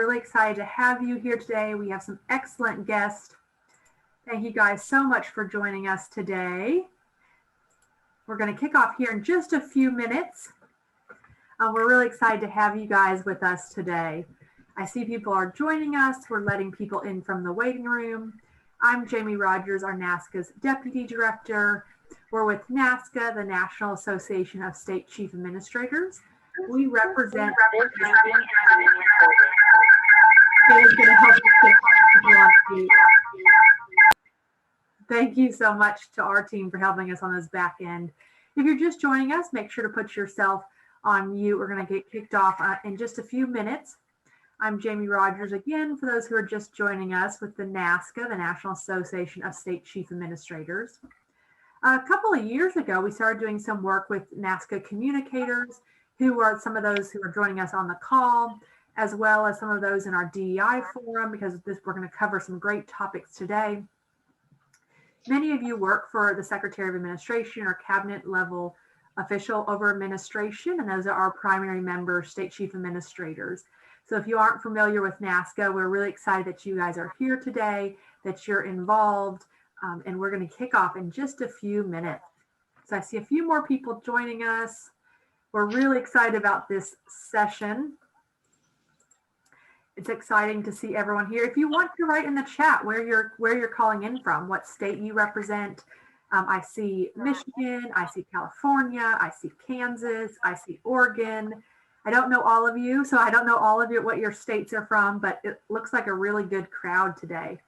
Really excited to have you here today. We have some excellent guests. Thank you guys so much for joining us today. We're going to kick off here in just a few minutes. We're really excited to have you guys with us today. I see people are joining us. We're letting people in from the waiting room. I'm Jamie Rogers, our NASCA's Deputy Director. We're with NASCA, the National Association of State Chief Administrators. We represent Thank you so much to our team for helping us on this back end. If you're just joining us, make sure to put yourself on mute. We're going to get kicked off in just a few minutes. I'm Jamie Rogers again, for those who are just joining us with the NASCA, the National Association of State Chief Administrators. A couple of years ago, we started doing some work with NASCA communicators, who are some of those who are joining us on the call, as well as some of those in our DEI forum, because we're going to cover some great topics today. Many of you work for the Secretary of Administration or cabinet level official over administration, and those are our primary members, state chief administrators. So if you aren't familiar with NASCA, we're really excited that you guys are here today, that you're involved, and we're going to kick off in just a few minutes. So I see a few more people joining us. We're really excited about this session. It's exciting to see everyone here. If you want to write in the chat where you're calling in from, what state you represent. I see Michigan, I see California, I see Kansas, I see Oregon. I don't know all of you, so I don't know all of you what your states are from, but it looks like a really good crowd today.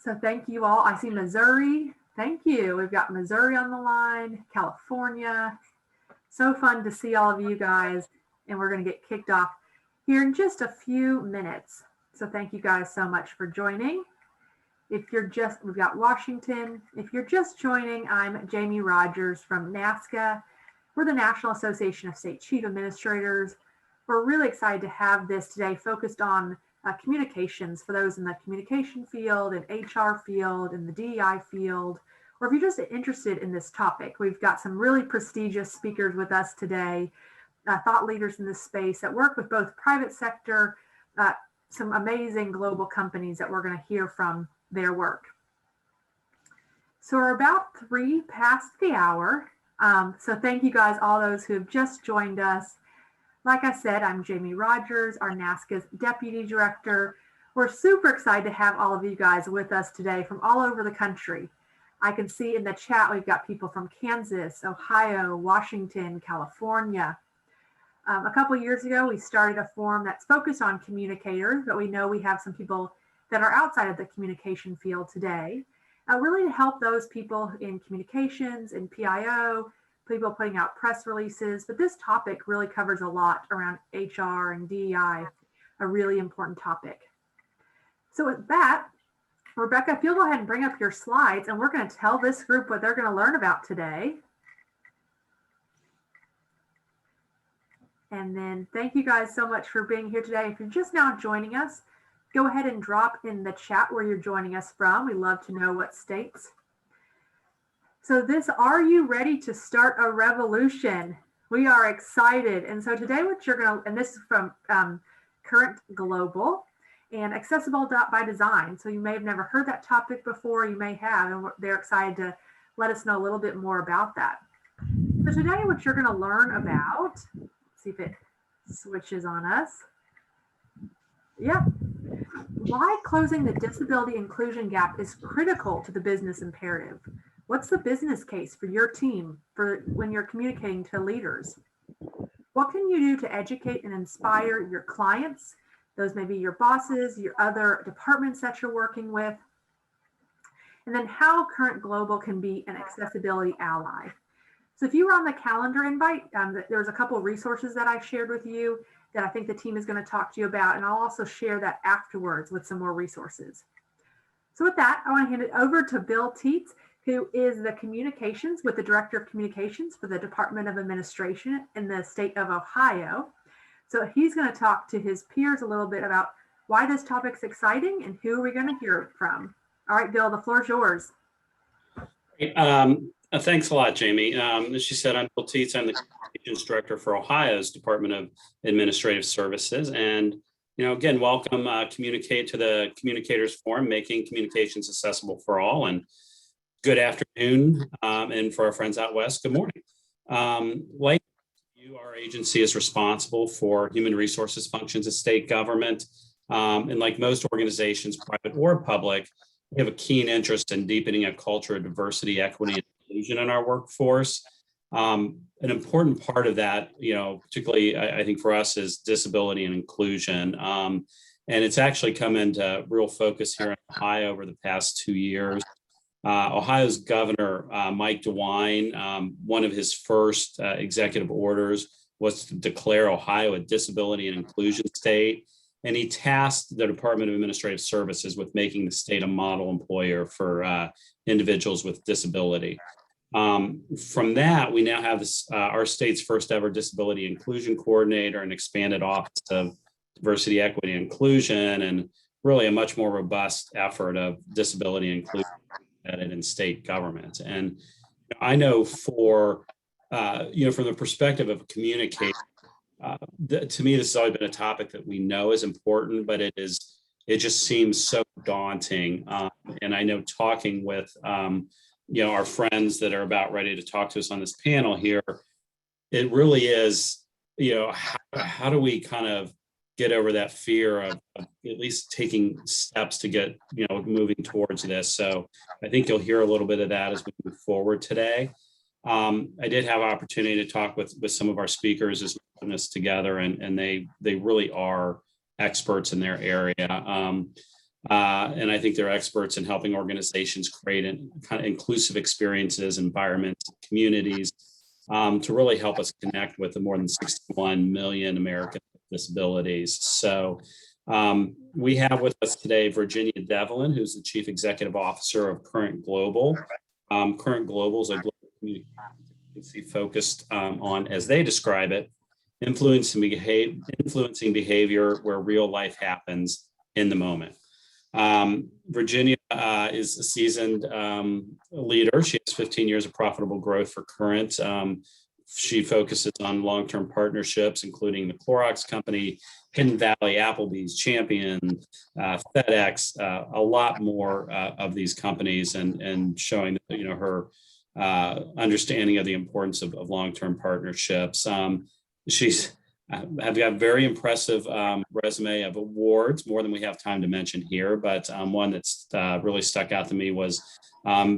So thank you all. I see Missouri. Thank you. We've got Missouri on the line, California. So fun to see all of you guys, and we're going to get kicked off here in just a few minutes. So thank you guys so much for joining. We've got Washington. If you're just joining, I'm Jamie Rogers from NASCA. We're the National Association of State Chief Administrators. We're really excited to have this today focused on communications for those in the communication field, and HR field, and the DEI field, or if you're just interested in this topic. We've got some really prestigious speakers with us today, thought leaders in this space that work with both private sector, some amazing global companies that we're going to hear from their work. So we're about 3 past the hour. So thank you guys, all those who have just joined us. Like I said, I'm Jamie Rogers, our NASCA's Deputy Director. We're super excited to have all of you guys with us today from all over the country. I can see in the chat we've got people from Kansas, Ohio, Washington, California. A couple of years ago, we started a forum that's focused on communicators, but we know we have some people that are outside of the communication field today, really to help those people in communications and PIO, people putting out press releases. But this topic really covers a lot around HR and DEI, a really important topic. So with that, Rebecca, if you'll go ahead and bring up your slides, and we're going to tell this group what they're going to learn about today. And then thank you guys so much for being here today. If you're just now joining us, go ahead and drop in the chat where you're joining us from. We love to know what states. So are you ready to start a revolution? We are excited. And so today and this is from Current Global and Accessible by Design. So you may have never heard that topic before, you may have, and they're excited to let us know a little bit more about that. So today what you're gonna learn about, see if it switches on us. Yeah. Why closing the disability inclusion gap is critical to the business imperative. What's the business case for your team for when you're communicating to leaders? What can you do to educate and inspire your clients? Those may be your bosses, your other departments that you're working with. And then how Current Global can be an accessibility ally. So if you were on the calendar invite, there's a couple of resources that I shared with you that I think the team is going to talk to you about, and I'll also share that afterwards with some more resources. So with that, I want to hand it over to Bill Teets, who is the Director of Communications for the Department of Administration in the state of Ohio. So he's going to talk to his peers a little bit about why this topic's exciting and who are we going to hear from. All right, Bill, the floor is yours. Thanks a lot, Jamie. As she said, I'm Bill Teets. I'm the Communications Director for Ohio's Department of Administrative Services. And Again, welcome communicate to the Communicators Forum, making communications accessible for all. And good afternoon. And for our friends out west, good morning. Like you, our agency is responsible for human resources functions of state government. And like most organizations, private or public, we have a keen interest in deepening a culture of diversity, equity, and inclusion in our workforce. An important part of that, particularly I think for us, is disability and inclusion. And it's actually come into real focus here in Ohio over the past 2 years. Ohio's governor, Mike DeWine, one of his first executive orders was to declare Ohio a disability and inclusion state. And he tasked the Department of Administrative Services with making the state a model employer for individuals with disability. From that, we now have this, our state's first ever disability inclusion coordinator, and expanded office of diversity, equity, and inclusion, and really a much more robust effort of disability inclusion in state government. And I know from the perspective of communicating, to me, this has always been a topic that we know is important, but it just seems so daunting. And I know talking with our friends that are about ready to talk to us on this panel here, it really is, how do we kind of get over that fear of at least taking steps to get, moving towards this. So I think you'll hear a little bit of that as we move forward today. I did have an opportunity to talk with some of our speakers as we put this together, and they really are experts in their area. And I think they're experts in helping organizations create kind of inclusive experiences, environments, communities, to really help us connect with the more than 61 million Americans with disabilities. So we have with us today Virginia Devlin, who's the Chief Executive Officer of Current Global. Current Global is a global community agency focused on, as they describe it, influencing behavior where real life happens in the moment. Virginia is a seasoned leader. She has 15 years of profitable growth for Current. She focuses on long-term partnerships, including the Clorox Company, Hidden Valley, Applebee's, Champion, FedEx, a lot more of these companies, and showing her understanding of the importance of long-term partnerships. She's have got a very impressive resume of awards, more than we have time to mention here, but one that's really stuck out to me was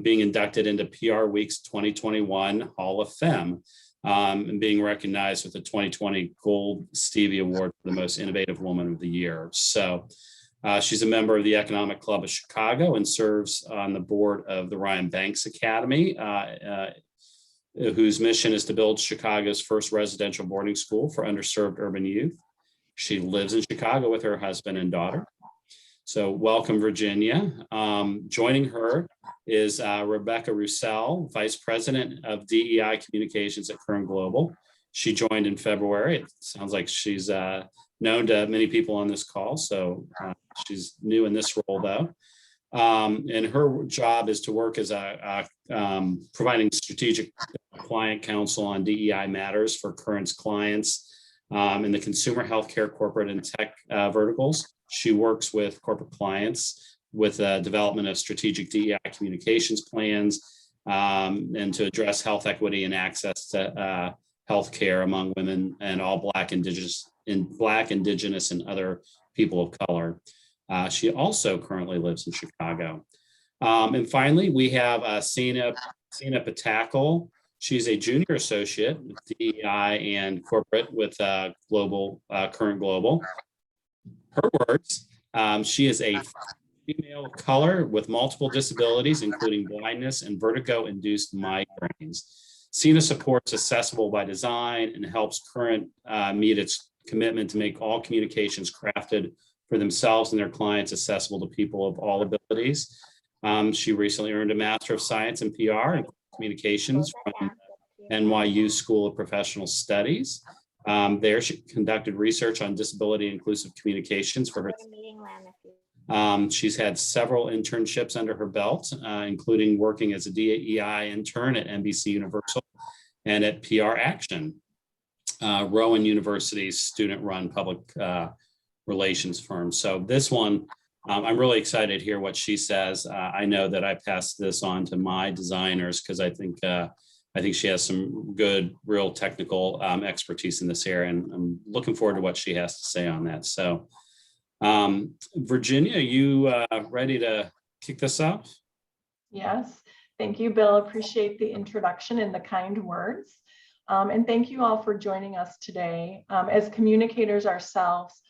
being inducted into PR Week's 2021 Hall of Fame, and being recognized with the 2020 Gold Stevie Award for the Most Innovative Woman of the Year. So she's a member of the Economic Club of Chicago and serves on the board of the Ryan Banks Academy, whose mission is to build Chicago's first residential boarding school for underserved urban youth. She lives in Chicago with her husband and daughter. So welcome, Virginia. Joining her is Rebecca Roussel, Vice President of DEI Communications at Current Global. She joined in February. It sounds like she's known to many people on this call, so she's new in this role, though. And her job is to work as providing strategic client counsel on DEI matters for Current's clients in the consumer, healthcare, corporate, and tech verticals. She works with corporate clients with development of strategic DEI communications plans, and to address health equity and access to healthcare among women and all Black, Indigenous, and other people of color. She also currently lives in Chicago. And finally, we have Sina Patakal. She's a junior associate with DEI and corporate with Current Global. Her words, she is a female of color with multiple disabilities, including blindness and vertigo-induced migraines. Sina supports Accessible by Design and helps Current meet its commitment to make all communications crafted for themselves and their clients accessible to people of all abilities. She recently earned a Master of Science in PR and Communications from NYU School of Professional Studies. There, she conducted research on disability inclusive communications for her. She's had several internships under her belt, including working as a DEI intern at NBC Universal and at PR Action, Rowan University's student-run public relations firms. So this one, I'm really excited to hear what she says. I know that I passed this on to my designers because I think she has some good, real technical expertise in this area, and I'm looking forward to what she has to say on that. So, Virginia, you ready to kick this off? Yes, thank you, Bill. Appreciate the introduction and the kind words. And thank you all for joining us today. As communicators ourselves,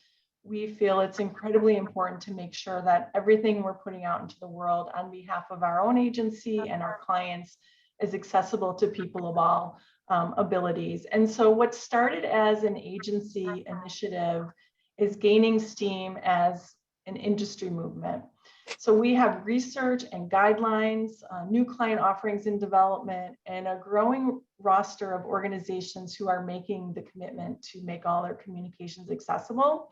we feel it's incredibly important to make sure that everything we're putting out into the world on behalf of our own agency and our clients is accessible to people of all abilities. And so what started as an agency initiative is gaining steam as an industry movement. So we have research and guidelines, new client offerings in development, and a growing roster of organizations who are making the commitment to make all their communications accessible.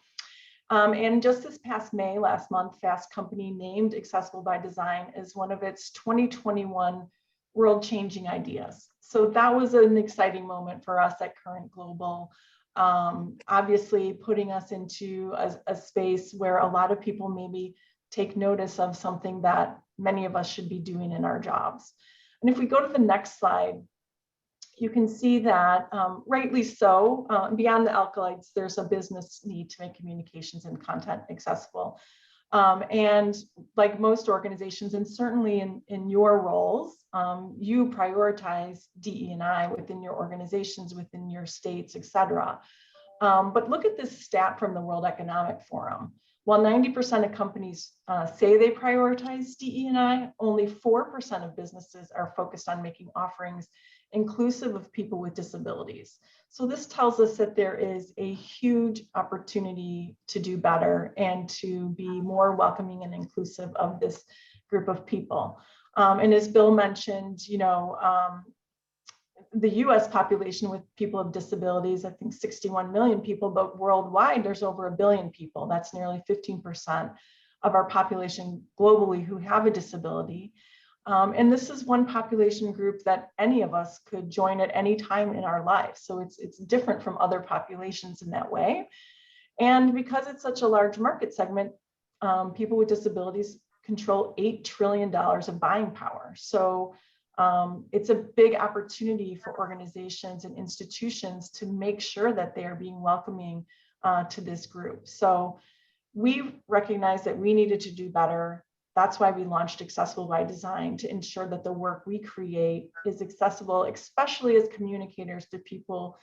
And just this past May, last month, Fast Company named Accessible by Design as one of its 2021 world-changing ideas. So that was an exciting moment for us at Current Global. Obviously putting us into a space where a lot of people maybe take notice of something that many of us should be doing in our jobs. And if we go to the next slide, you can see that rightly so, beyond the alkalides, there's a business need to make communications and content accessible. And like most organizations, and certainly in your roles, you prioritize DE&I within your organizations, within your states, et cetera. But look at this stat from the World Economic Forum. While 90% of companies say they prioritize DE&I, only 4% of businesses are focused on making offerings inclusive of people with disabilities. So this tells us that there is a huge opportunity to do better and to be more welcoming and inclusive of this group of people. And as Bill mentioned, you know, the US population with people with disabilities, I think 61 million people, but worldwide there's over 1 billion people. That's nearly 15% of our population globally who have a disability. And this is one population group that any of us could join at any time in our life. So it's different from other populations in that way. And because it's such a large market segment, people with disabilities control $8 trillion of buying power. So it's a big opportunity for organizations and institutions to make sure that they are being welcoming to this group. So we recognized that we needed to do better. That's why we launched Accessible by Design, to ensure that the work we create is accessible, especially as communicators, to people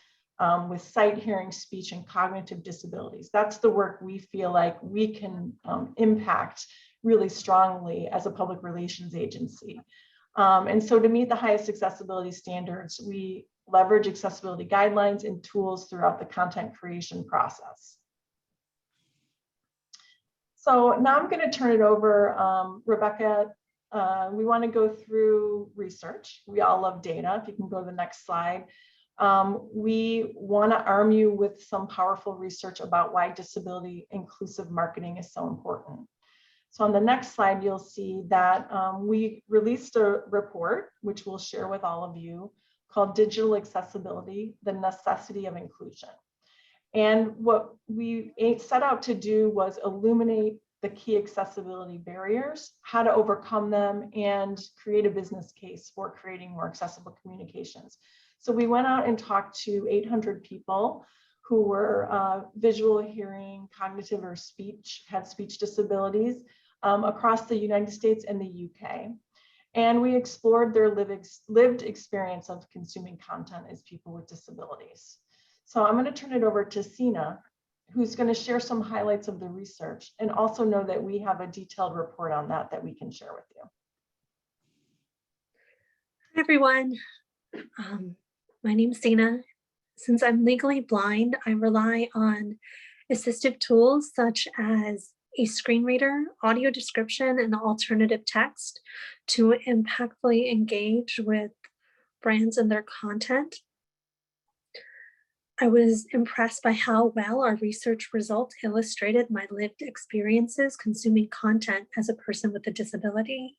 with sight, hearing, speech, and cognitive disabilities. That's the work we feel like we can impact really strongly as a public relations agency. And so to meet the highest accessibility standards, we leverage accessibility guidelines and tools throughout the content creation process. So now I'm going to turn it over, Rebecca. We want to go through research. We all love data. If you can go to the next slide. We want to arm you with some powerful research about why disability inclusive marketing is so important. So on the next slide, you'll see that we released a report, which we'll share with all of you, called Digital Accessibility, the Necessity of Inclusion. And what we set out to do was illuminate the key accessibility barriers, how to overcome them, and create a business case for creating more accessible communications. So we went out and talked to 800 people who were visual, hearing, cognitive, or had speech disabilities across the United States and the UK. And we explored their lived experience of consuming content as people with disabilities. So I'm going to turn it over to Sina, who's going to share some highlights of the research, and also know that we have a detailed report on that we can share with you. Hi, everyone. My name's Sina. Since I'm legally blind, I rely on assistive tools such as a screen reader, audio description, and alternative text to impactfully engage with brands and their content. I was impressed by how well our research results illustrated my lived experiences consuming content as a person with a disability.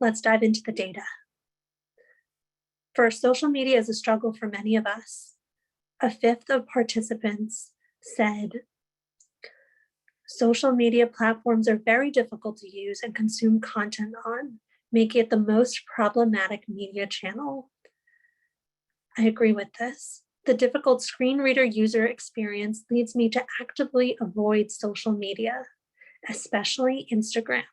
Let's dive into the data. First, social media is a struggle for many of us. 1/5 of participants said Social media platforms are very difficult to use and consume content on, making it the most problematic media channel. I agree with this. The difficult screen reader user experience leads me to actively avoid social media, especially Instagram.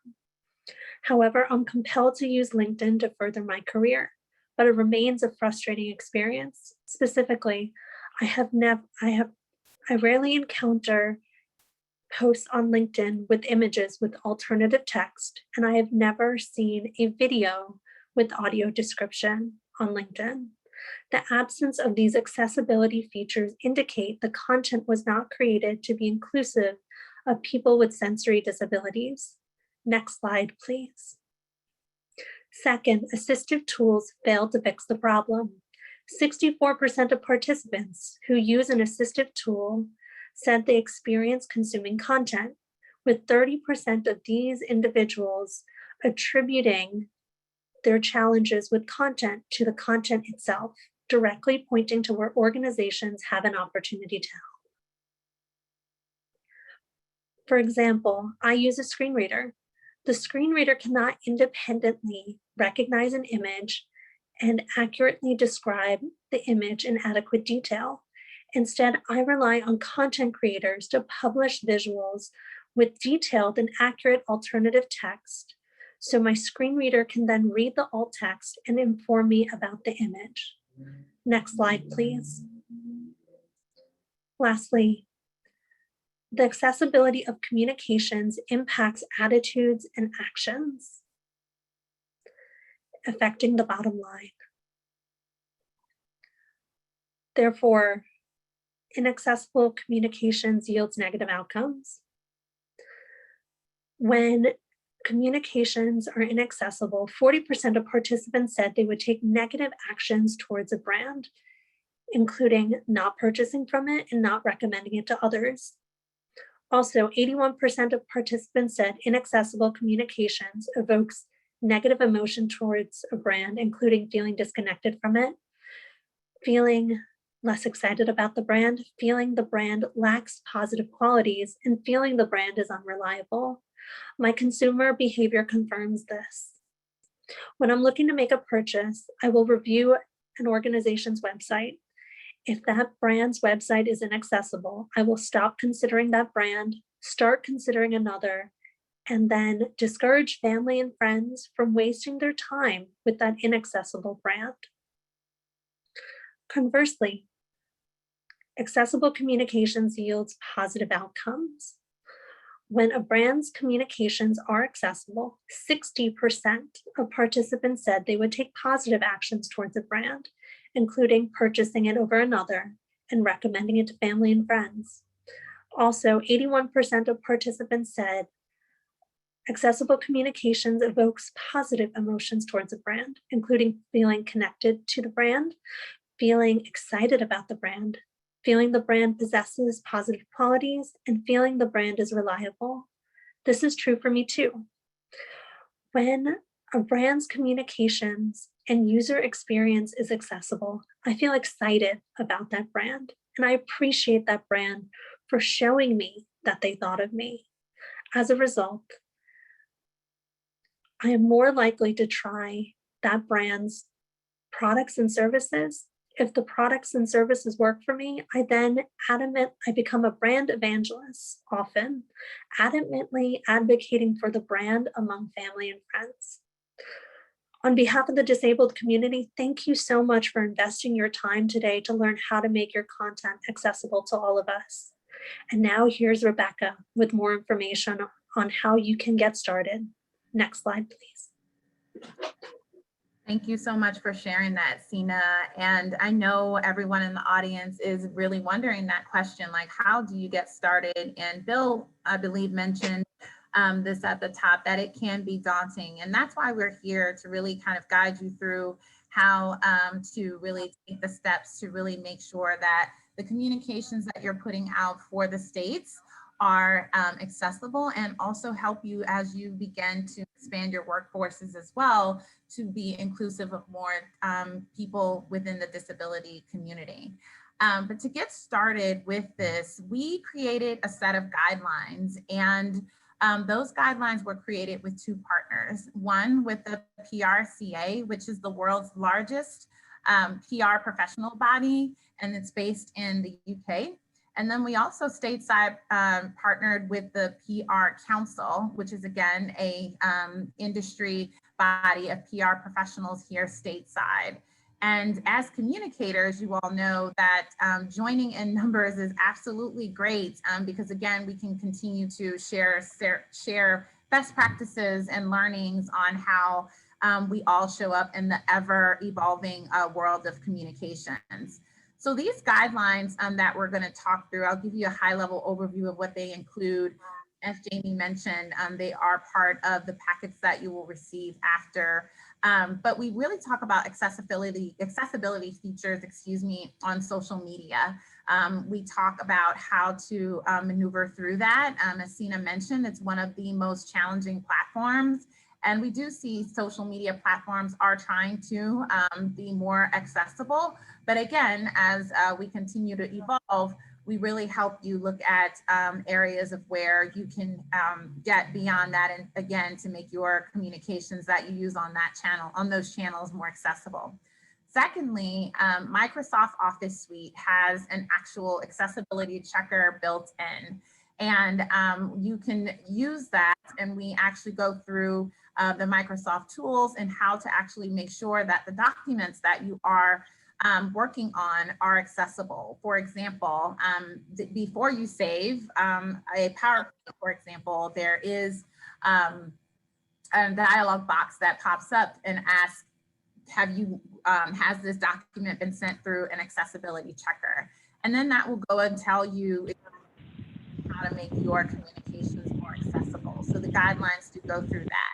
However, I'm compelled to use LinkedIn to further my career, but it remains a frustrating experience. Specifically, I rarely encounter posts on LinkedIn with images with alternative text, and I have never seen a video with audio description on LinkedIn. The absence of these accessibility features indicate the content was not created to be inclusive of people with sensory disabilities. Next slide, please. Second, assistive tools failed to fix the problem. 64% of participants who use an assistive tool said they experience consuming content, with 30% of these individuals attributing their challenges with content to the content itself, directly pointing to where organizations have an opportunity to help. For example, I use a screen reader. The screen reader cannot independently recognize an image and accurately describe the image in adequate detail. Instead, I rely on content creators to publish visuals with detailed and accurate alternative text, so my screen reader can then read the alt text and inform me about the image. Next slide, please. Lastly, the accessibility of communications impacts attitudes and actions, affecting the bottom line. Therefore, inaccessible communications yields negative outcomes. When communications are inaccessible, 40% of participants said they would take negative actions towards a brand, including not purchasing from it and not recommending it to others. Also, 81% of participants said inaccessible communications evokes negative emotion towards a brand, including feeling disconnected from it, feeling less excited about the brand, feeling the brand lacks positive qualities, and feeling the brand is unreliable. My consumer behavior confirms this. When I'm looking to make a purchase, I will review an organization's website. If that brand's website is inaccessible, I will stop considering that brand, start considering another, and then discourage family and friends from wasting their time with that inaccessible brand. Conversely, accessible communications yields positive outcomes. When a brand's communications are accessible, 60% of participants said they would take positive actions towards a brand, including purchasing it over another and recommending it to family and friends. Also, 81% of participants said accessible communications evokes positive emotions towards a brand, including feeling connected to the brand, feeling excited about the brand, feeling the brand possesses positive qualities, and feeling the brand is reliable. This is true for me too. When a brand's communications and user experience is accessible, I feel excited about that brand, and I appreciate that brand for showing me that they thought of me. As a result, I am more likely to try that brand's products and services. If the products and services work for me, I become a brand evangelist, often adamantly advocating for the brand among family and friends. On behalf of the disabled community, thank you so much for investing your time today to learn how to make your content accessible to all of us. And now here's Rebecca with more information on how you can get started. Next slide, please. Thank you so much for sharing that, Sina. And I know everyone in the audience is really wondering that question, like, how do you get started? And Bill, I believe, mentioned this at the top, that it can be daunting. And that's why we're here, to really kind of guide you through how to really take the steps to really make sure that the communications that you're putting out for the states are accessible, and also help you as you begin to expand your workforces as well, to be inclusive of more people within the disability community. But to get started with this, we created a set of guidelines, and those guidelines were created with two partners. One with the PRCA, which is the world's largest PR professional body, and it's based in the UK. And then we also stateside partnered with the PR Council, which is again a industry body of PR professionals here stateside. And as communicators, you all know that joining in numbers is absolutely great because again, we can continue to share best practices and learnings on how we all show up in the ever evolving world of communications. So these guidelines that we're going to talk through, I'll give you a high level overview of what they include. As Jamie mentioned, they are part of the packets that you will receive after. But we really talk about accessibility features, on social media. We talk about how to maneuver through that. As Sina mentioned, it's one of the most challenging platforms. And we do see social media platforms are trying to be more accessible. But again, as we continue to evolve, we really help you look at areas of where you can get beyond that, and again, to make your communications that you use on that channel, on those channels, more accessible. Secondly, Microsoft Office Suite has an actual accessibility checker built in, and you can use that, and we actually go through the Microsoft tools and how to actually make sure that the documents that you are working on are accessible. For example, before you save a PowerPoint, for example, there is a dialog box that pops up and asks, has this document been sent through an accessibility checker? And then that will go and tell you how to make your communications more accessible. So the guidelines do go through that.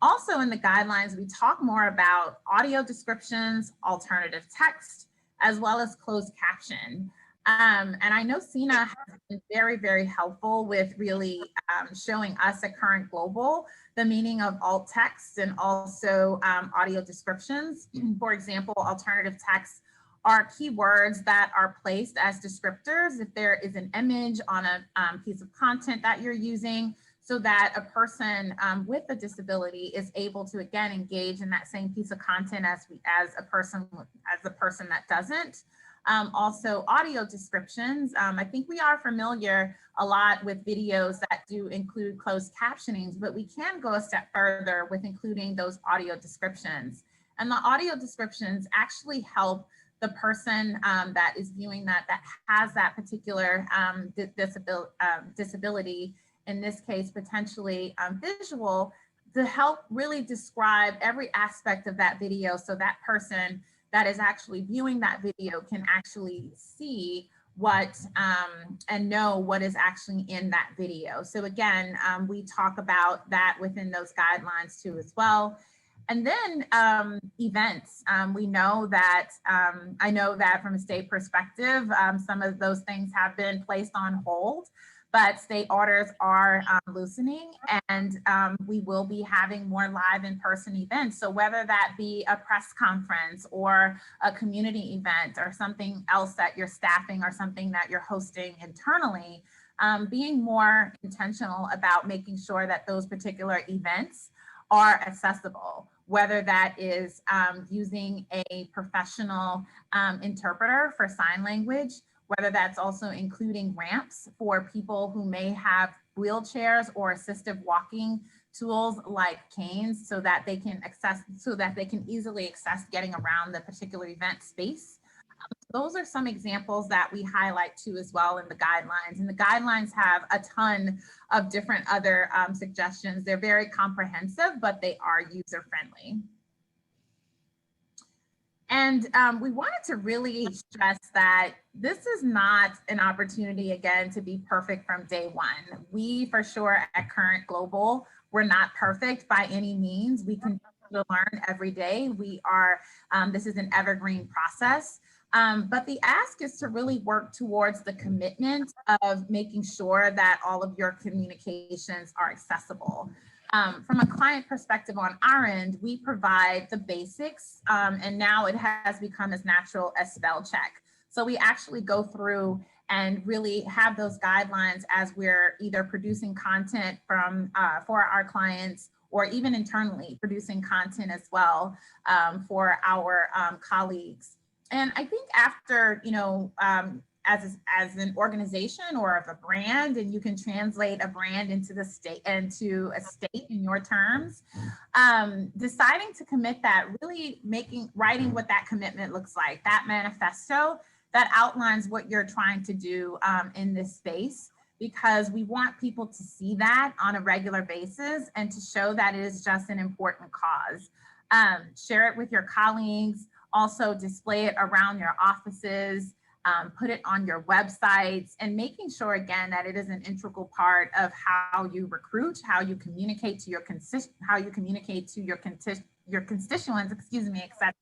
Also in the guidelines, we talk more about audio descriptions, alternative text, as well as closed caption. And I know Sina has been very, very helpful with really showing us at Current Global the meaning of alt text and also audio descriptions. For example, alternative text are keywords that are placed as descriptors if there is an image on a piece of content that you're using, so that a person with a disability is able to again engage in that same piece of content as a person that doesn't. Also audio descriptions. I think we are familiar a lot with videos that do include closed captionings, but we can go a step further with including those audio descriptions. And the audio descriptions actually help the person that is viewing that has that particular disability, in this case, potentially visual, to help really describe every aspect of that video, so that person that is actually viewing that video can actually see what and know what is actually in that video. So again, we talk about that within those guidelines too as well. And then events, we know that, I know that from a state perspective, some of those things have been placed on hold, but state orders are loosening, and we will be having more live in-person events. So whether that be a press conference or a community event or something else that you're staffing or something that you're hosting internally, being more intentional about making sure that those particular events are accessible, whether that is using a professional interpreter for sign language, whether that's also including ramps for people who may have wheelchairs or assistive walking tools like canes, so that they can easily access getting around the particular event space. Those are some examples that we highlight too as well in the guidelines. And the guidelines have a ton of different other suggestions. They're very comprehensive, but they are user friendly. And we wanted to really stress that this is not an opportunity, again, to be perfect from day one. We, for sure, at Current Global, we're not perfect by any means. We continue to learn every day. We are, this is an evergreen process. But the ask is to really work towards the commitment of making sure that all of your communications are accessible. From a client perspective on our end, we provide the basics, and now it has become as natural as spell check. So we actually go through and really have those guidelines as we're either producing content from for our clients, or even internally producing content as well for our colleagues. And I think after, as an organization or of a brand, and you can translate a brand into a state in your terms, deciding to commit that, really writing what that commitment looks like, that manifesto that outlines what you're trying to do in this space, because we want people to see that on a regular basis and to show that it is just an important cause. Share it with your colleagues, also display it around your offices, put it on your websites, and making sure, again, that it is an integral part of how you recruit, how you communicate to your constituents, excuse me, etc.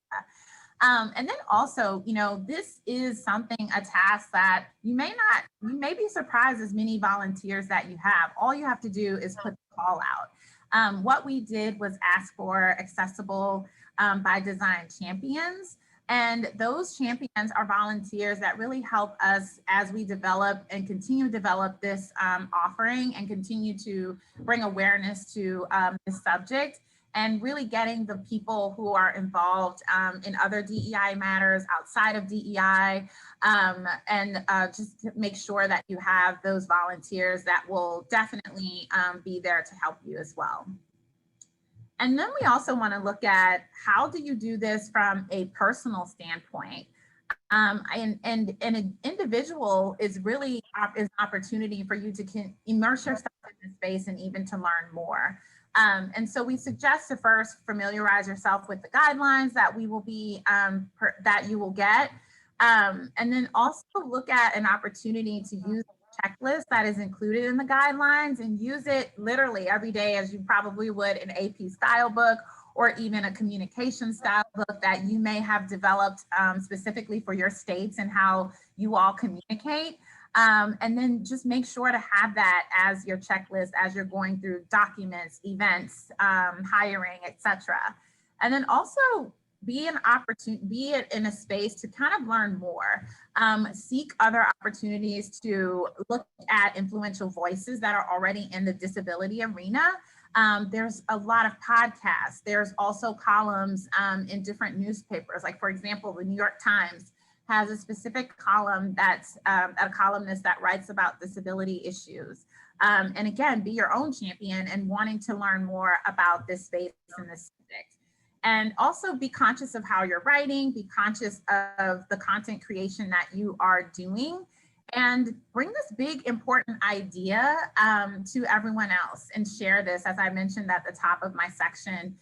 And then also, this is a task that you may be surprised as many volunteers that you have. All you have to do is put the call out. What we did was ask for accessible by design champions. And those champions are volunteers that really help us as we develop and continue to develop this offering and continue to bring awareness to this subject, and really getting the people who are involved in other DEI matters outside of DEI, and just to make sure that you have those volunteers that will definitely be there to help you as well. And then we also want to look at, how do you do this from a personal standpoint? And an individual is really an opportunity for you to immerse yourself in the space and even to learn more. And so we suggest to first familiarize yourself with the guidelines that we will be that you will get, and then also look at an opportunity to use a checklist that is included in the guidelines, and use it literally every day, as you probably would an AP style book, or even a communication style book that you may have developed specifically for your states and how you all communicate. And then just make sure to have that as your checklist as you're going through documents, events, hiring, etc. And then also be in a space to kind of learn more. Seek other opportunities to look at influential voices that are already in the disability arena. There's a lot of podcasts. There's also columns in different newspapers. Like, for example, the New York Times has a specific column that's a columnist that writes about disability issues. And again, be your own champion and wanting to learn more about this space and this subject. And also be conscious of how you're writing, be conscious of the content creation that you are doing, and bring this big important idea to everyone else and share this, as I mentioned at the top of my section,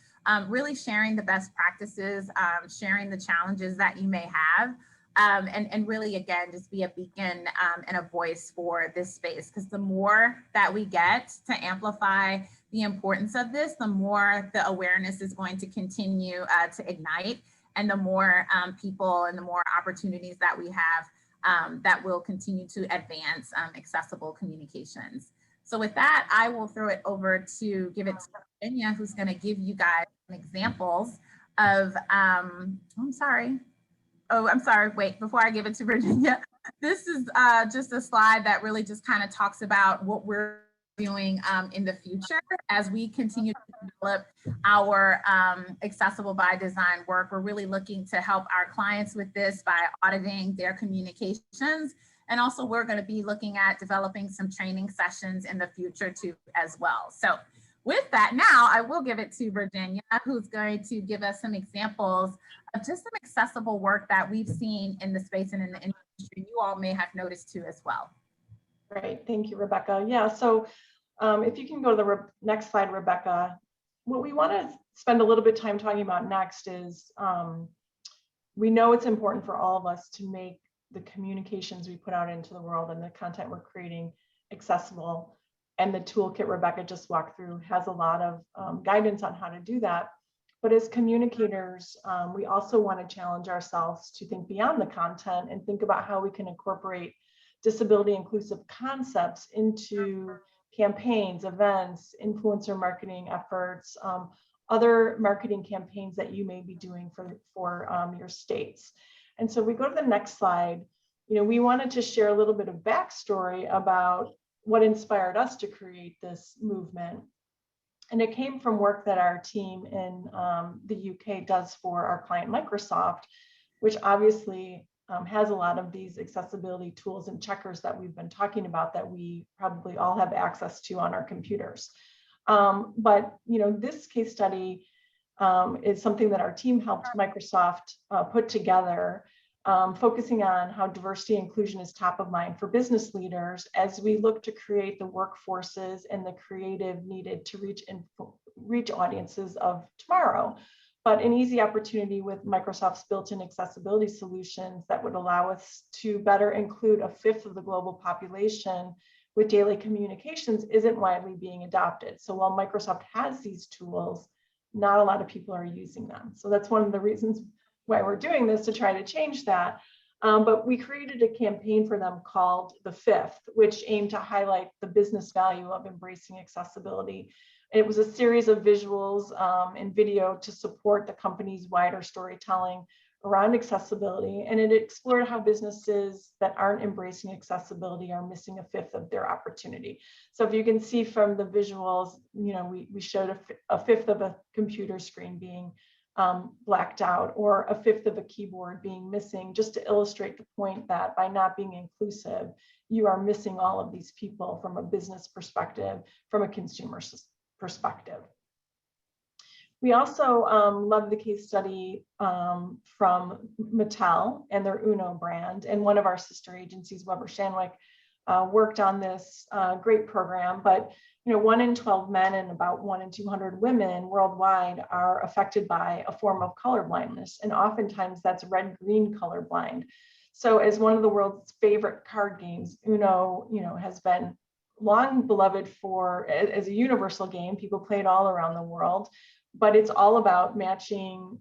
really sharing the best practices, sharing the challenges that you may have. And really, again, just be a beacon and a voice for this space, because the more that we get to amplify the importance of this, the more the awareness is going to continue to ignite, and the more people and the more opportunities that we have that will continue to advance accessible communications. So with that, I will throw it over to give it to Virginia, who's going to give you guys some examples of, wait, before I give it to Virginia, this is just a slide that really just kind of talks about what we're doing in the future as we continue to develop our accessible by design work. We're really looking to help our clients with this by auditing their communications. And also we're going to be looking at developing some training sessions in the future too as well. So with that, now I will give it to Virginia, who's going to give us some examples of just some accessible work that we've seen in the space and in the industry you all may have noticed too as well. Great, thank you, Rebecca. Yeah, so if you can go to the next slide, Rebecca. What we want to spend a little bit of time talking about next is we know it's important for all of us to make the communications we put out into the world and the content we're creating accessible. And the toolkit Rebecca just walked through has a lot of guidance on how to do that. But as communicators, we also want to challenge ourselves to think beyond the content and think about how we can incorporate disability inclusive concepts into campaigns, events, influencer marketing efforts, other marketing campaigns that you may be doing for your states. And so we go to the next slide. we wanted to share a little bit of backstory about what inspired us to create this movement. And it came from work that our team in the UK does for our client Microsoft, which obviously has a lot of these accessibility tools and checkers that we've been talking about that we probably all have access to on our computers. But this case study is something that our team helped Microsoft put together, focusing on how diversity and inclusion is top of mind for business leaders as we look to create the workforces and the creative needed to reach audiences of tomorrow. But an easy opportunity with Microsoft's built-in accessibility solutions that would allow us to better include a fifth of the global population with daily communications isn't widely being adopted. So while Microsoft has these tools, not a lot of people are using them. So that's one of the reasons why we're doing this, to try to change that. But we created a campaign for them called The Fifth, which aimed to highlight the business value of embracing accessibility. It was a series of visuals and video to support the company's wider storytelling around accessibility. And it explored how businesses that aren't embracing accessibility are missing a fifth of their opportunity. So if you can see from the visuals, we showed a fifth of a computer screen being blacked out, or a fifth of a keyboard being missing, just to illustrate the point that by not being inclusive, you are missing all of these people from a business perspective, from a consumer perspective. We also love the case study from Mattel and their Uno brand, and one of our sister agencies, Weber Shandwick, worked on this great program. But 1 in 12 men and about 1 in 200 women worldwide are affected by a form of color blindness, and oftentimes that's red-green colorblind. So as one of the world's favorite card games, Uno, has been long beloved as a universal game. People play it all around the world, but it's all about matching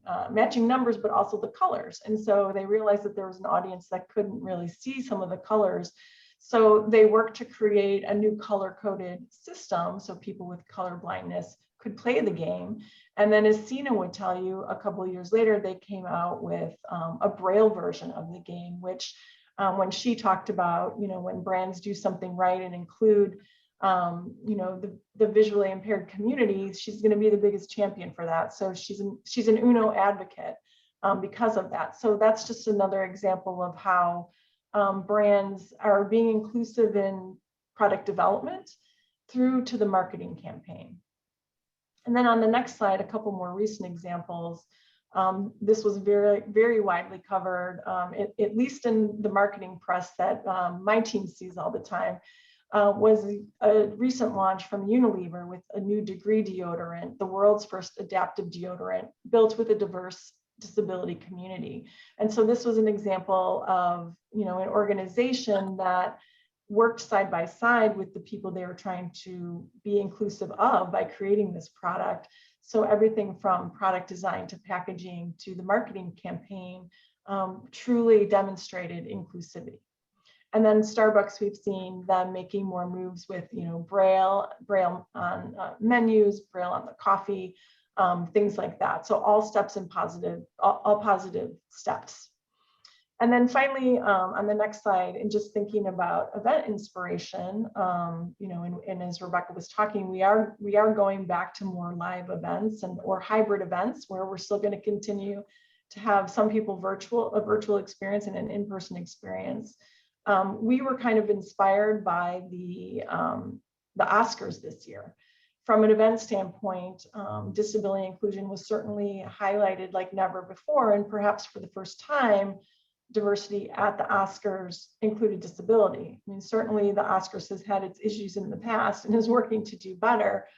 numbers, but also the colors. And so they realized that there was an audience that couldn't really see some of the colors. So they worked to create a new color-coded system so people with color blindness could play the game. And then, as Sina would tell you, a couple of years later, they came out with a Braille version of the game, which when she talked about, when brands do something right and include, the visually impaired community, she's going to be the biggest champion for that. So she's an Uno advocate because of that. So that's just another example of how brands are being inclusive in product development through to the marketing campaign. And then on the next slide, a couple more recent examples. This was very, very widely covered, at least in the marketing press that my team sees all the time, was a recent launch from Unilever with a new degree deodorant, the world's first adaptive deodorant built with a diverse disability community. And so this was an example of, an organization that worked side by side with the people they were trying to be inclusive of by creating this product. So everything from product design to packaging to the marketing campaign truly demonstrated inclusivity. And then Starbucks, we've seen them making more moves with, Braille on menus, Braille on the coffee, things like that. So all steps in all positive steps. And then finally, on the next slide, and just thinking about event inspiration, and as Rebecca was talking, we are going back to more live events or hybrid events where we're still going to continue to have some people a virtual experience and an in-person experience. We were kind of inspired by the Oscars this year. From an event standpoint, disability inclusion was certainly highlighted like never before, and perhaps for the first time, diversity at the Oscars included disability. I mean, certainly the Oscars has had its issues in the past and is working to do better,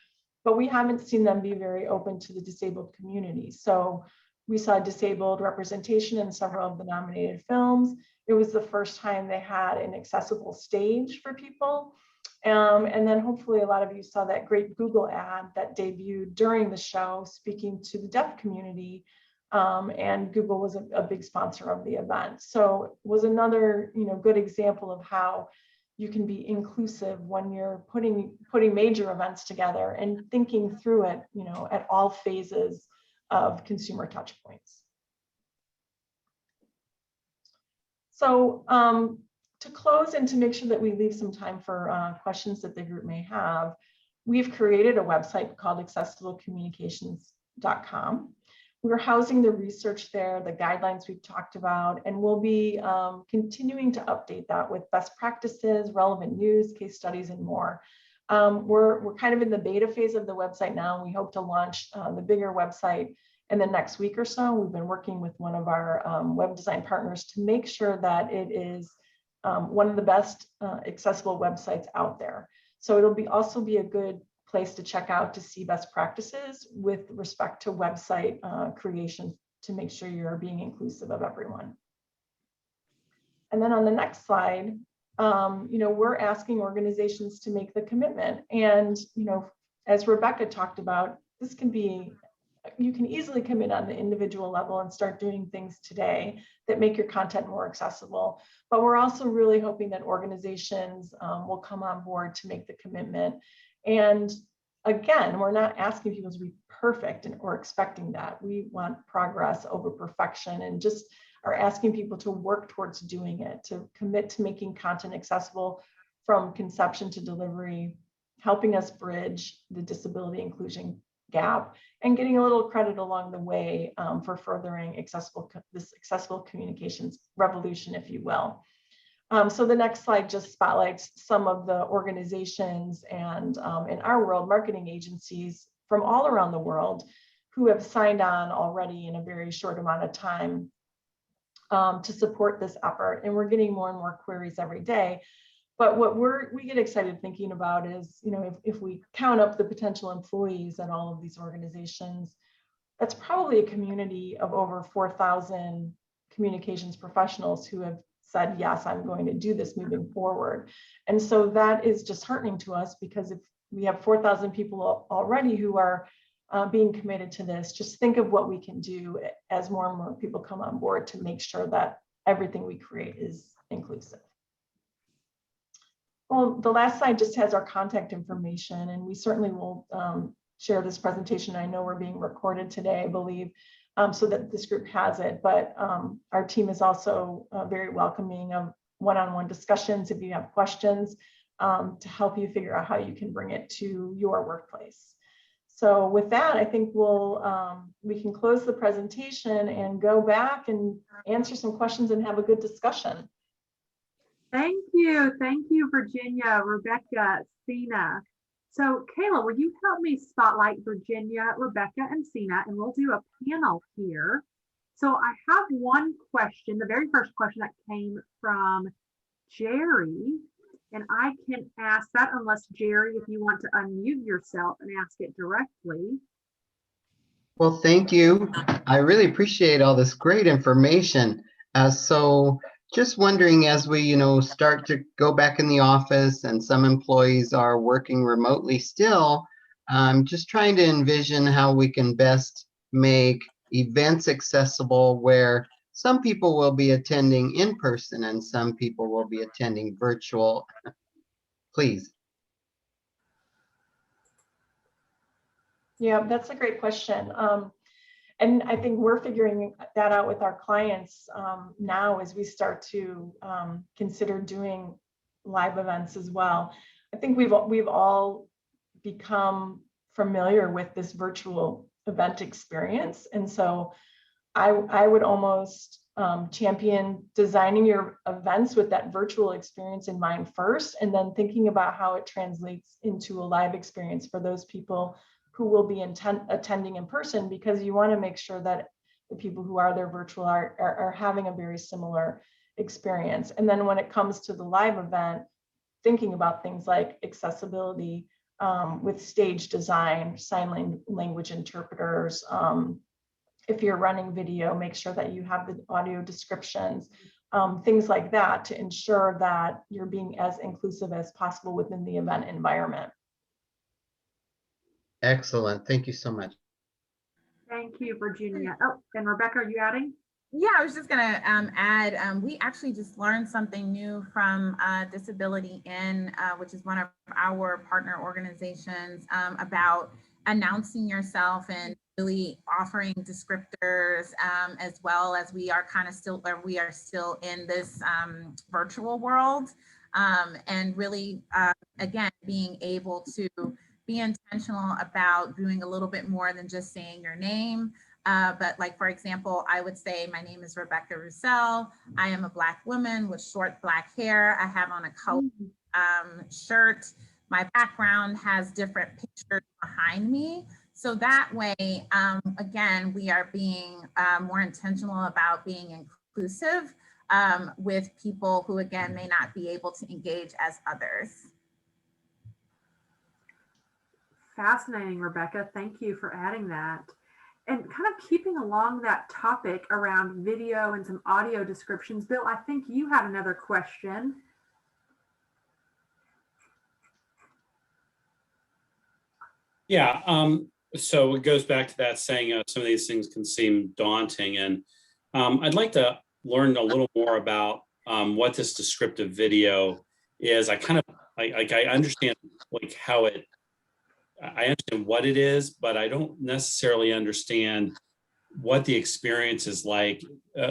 but we haven't seen them be very open to the disabled community. So we saw disabled representation in several of the nominated films. It was the first time they had an accessible stage for people. And then hopefully a lot of you saw that great Google ad that debuted during the show speaking to the deaf community. And Google was a big sponsor of the event. So it was another, good example of how you can be inclusive when you're putting major events together and thinking through it, at all phases of consumer touch points. So to close and to make sure that we leave some time for questions that the group may have, we've created a website called accessiblecommunications.com. We're housing the research there, the guidelines we've talked about, and we'll be continuing to update that with best practices, relevant news, case studies, and more. We're kind of in the beta phase of the website now, and we hope to launch the bigger website in the next week or so. We've been working with one of our web design partners to make sure that it is one of the best accessible websites out there. So it'll also be a good place to check out to see best practices with respect to website creation to make sure you're being inclusive of everyone. And then on the next slide, we're asking organizations to make the commitment. And, as Rebecca talked about, this can be, you can easily commit on the individual level and start doing things today that make your content more accessible. But we're also really hoping that organizations will come on board to make the commitment. And again, we're not asking people to be perfect or expecting that. We want progress over perfection, and just are asking people to work towards doing it, to commit to making content accessible from conception to delivery, helping us bridge the disability inclusion gap, and getting a little credit along the way for furthering this accessible communications revolution, if you will. So the next slide just spotlights some of the organizations and in our world, marketing agencies from all around the world who have signed on already in a very short amount of time to support this effort. And we're getting more and more queries every day. But what we get excited thinking about is, if we count up the potential employees at all of these organizations, that's probably a community of over 4,000 communications professionals who have said, yes, I'm going to do this moving forward. And so that is disheartening to us, because if we have 4,000 people already who are being committed to this, just think of what we can do as more and more people come on board to make sure that everything we create is inclusive. Well, the last slide just has our contact information, and we certainly will share this presentation. I know we're being recorded today, I believe, so that this group has it, but our team is also very welcoming of one-on-one discussions if you have questions to help you figure out how you can bring it to your workplace. So with that, I think we can close the presentation and go back and answer some questions and have a good discussion. Thank you, Virginia, Rebecca, Sina. So Kayla, will you help me spotlight Virginia, Rebecca, and Sina, and we'll do a panel here. So I have one question, the very first question that came from Jerry, and I can ask that unless Jerry, if you want to unmute yourself and ask it directly. Well, thank you. I really appreciate all this great information. So just wondering, as we, start to go back in the office and some employees are working remotely still, just trying to envision how we can best make events accessible where some people will be attending in person and some people will be attending virtual. Please. Yeah, that's a great question. And I think we're figuring that out with our clients now as we start to consider doing live events as well. I think we've all become familiar with this virtual event experience. And so I would almost champion designing your events with that virtual experience in mind first, and then thinking about how it translates into a live experience for those people who will be attending in person, because you want to make sure that the people who are there virtual are having a very similar experience. And then when it comes to the live event, thinking about things like accessibility with stage design, sign language interpreters. If you're running video, make sure that you have the audio descriptions, things like that, to ensure that you're being as inclusive as possible within the event environment. Excellent. Thank you so much. Thank you, Virginia. Oh, and Rebecca, are you adding? Yeah, I was just going to add, we actually just learned something new from Disability In, which is one of our partner organizations, about announcing yourself and really offering descriptors, as well as we are still in this virtual world, and really, again, being able to be intentional about doing a little bit more than just saying your name. But like, for example, I would say, my name is Rebecca Roussel. I am a Black woman with short Black hair. I have on a color shirt. My background has different pictures behind me. So that way, again, we are being more intentional about being inclusive with people who, again, may not be able to engage as others. Fascinating, Rebecca. Thank you for adding that. And kind of keeping along that topic around video and some audio descriptions, Bill, I think you had another question. Yeah, so it goes back to that saying, some of these things can seem daunting, and I'd like to learn a little more about what this descriptive video is. I understand like how I understand what it is, but I don't necessarily understand what the experience is like,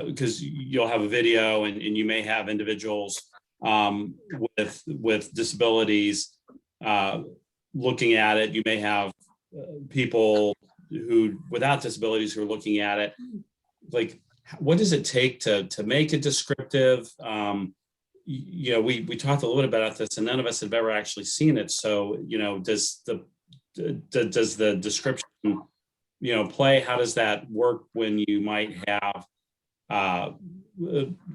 because you'll have a video and you may have individuals with disabilities looking at it. You may have people who without disabilities who are looking at it. Like, what does it take to make it descriptive? You know, we talked a little bit about this, and none of us have ever actually seen it. So, you know, does the description, you know, play? How does that work when you might have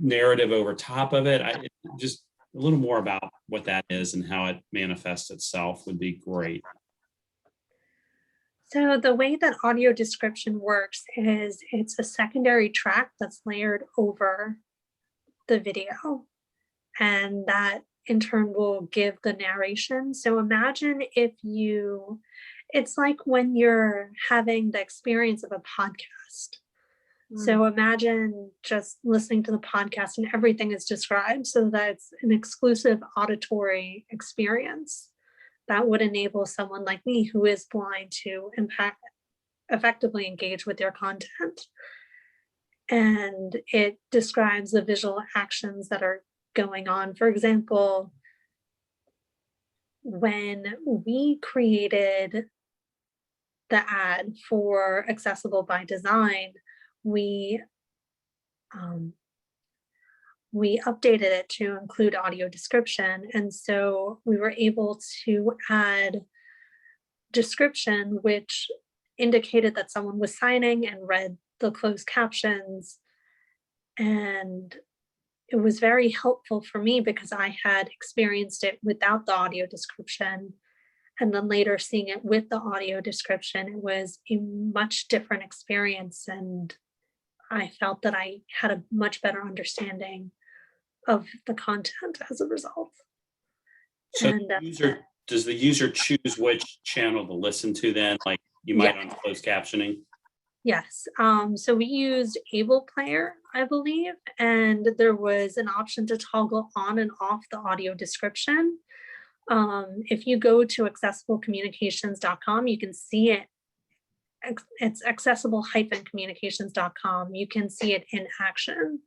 narrative over top of it? Just a little more about what that is and how it manifests itself would be great. So the way that audio description works is it's a secondary track that's layered over the video, and that in turn will give the narration. So imagine it's like when you're having the experience of a podcast. So imagine just listening to the podcast and everything is described so that it's an exclusive auditory experience that would enable someone like me who is blind to effectively engage with your content. And it describes the visual actions that are going on. For example, when we created the ad for Accessible by Design, we updated it to include audio description. And so we were able to add description, which indicated that someone was signing and read the closed captions. And it was very helpful for me because I had experienced it without the audio description. And then later seeing it with the audio description, it was a much different experience. And I felt that I had a much better understanding of the content as a result. So And does the user choose which channel to listen to then? Like you might on closed captioning? Yes. So we used Able Player, I believe, and there was an option to toggle on and off the audio description. If you go to accessiblecommunications.com, you can see it. It's accessible-communications.com. You can see it in action.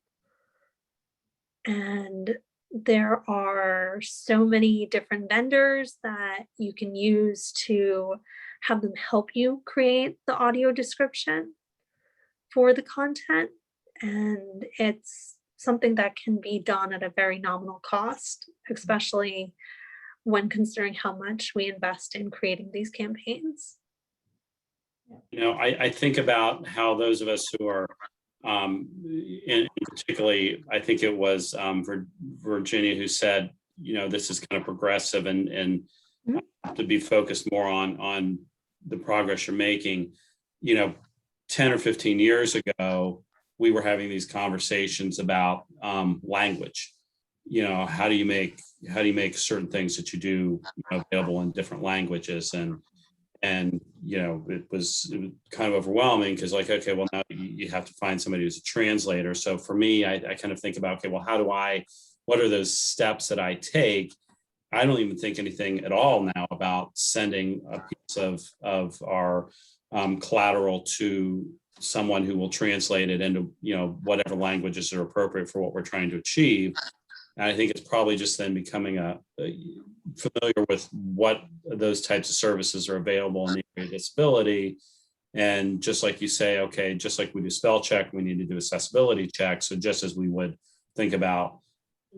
And there are so many different vendors that you can use to have them help you create the audio description for the content. And it's something that can be done at a very nominal cost, especially when considering how much we invest in creating these campaigns. You know, I think about how those of us who are, and particularly, I think it was Virginia who said, you know, this is kind of progressive and to be focused more on the progress you're making. You know, 10 or 15 years ago, we were having these conversations about language. You know, how do you make certain things that you do, you know, available in different languages, and you know, it was kind of overwhelming because, like, okay, well, now you have to find somebody who's a translator. So for me, I kind of think about, okay, well, what are those steps that I take? I don't even think anything at all now about sending a piece of our collateral to someone who will translate it into, whatever languages are appropriate for what we're trying to achieve. And I think it's probably just then becoming familiar with what those types of services are available in the area of disability. And just like you say, okay, just like we do spell check, we need to do accessibility check. So just as we would think about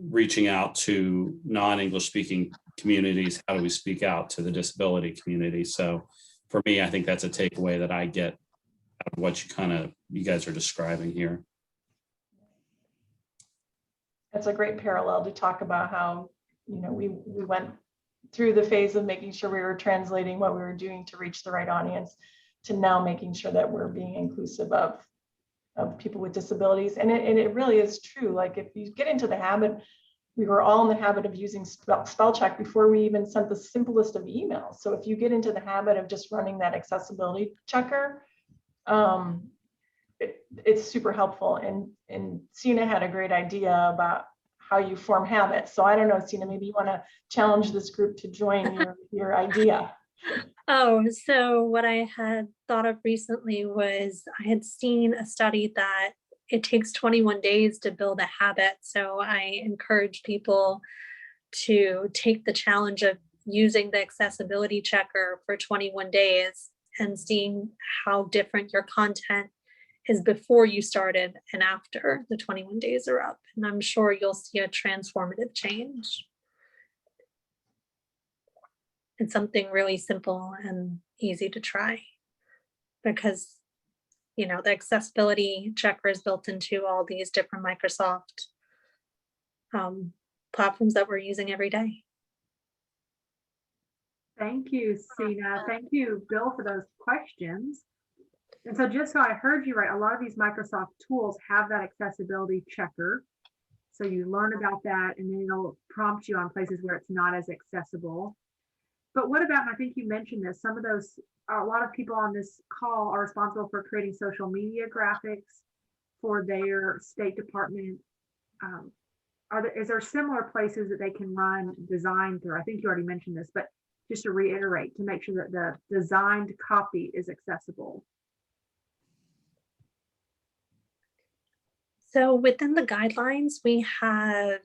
reaching out to non-English speaking communities, how do we speak out to the disability community? So for me, I think that's a takeaway that I get out of what you guys are describing here. That's a great parallel to talk about how, we went through the phase of making sure we were translating what we were doing to reach the right audience, to now making sure that we're being inclusive of people with disabilities. And it really is true. Like, if you get into the habit, we were all in the habit of using spell check before we even sent the simplest of emails. So if you get into the habit of just running that accessibility checker, it's super helpful. And Sina had a great idea about how you form habits. So I don't know, Sina, maybe you want to challenge this group to join your idea. Oh, so what I had thought of recently was I had seen a study that it takes 21 days to build a habit. So I encourage people to take the challenge of using the accessibility checker for 21 days and seeing how different your content is before you started and after the 21 days are up. And I'm sure you'll see a transformative change. It's something really simple and easy to try, because the accessibility checker is built into all these different Microsoft platforms that we're using every day. Thank you, Sina. Thank you, Bill, for those questions. And so just so I heard you right, a lot of these Microsoft tools have that accessibility checker. So you learn about that, and then it'll prompt you on places where it's not as accessible. But what about, and I think you mentioned this, some of those, a lot of people on this call are responsible for creating social media graphics for their State Department. Is there similar places that they can run design through? I think you already mentioned this, but just to reiterate, to make sure that the designed copy is accessible. So within the guidelines, we have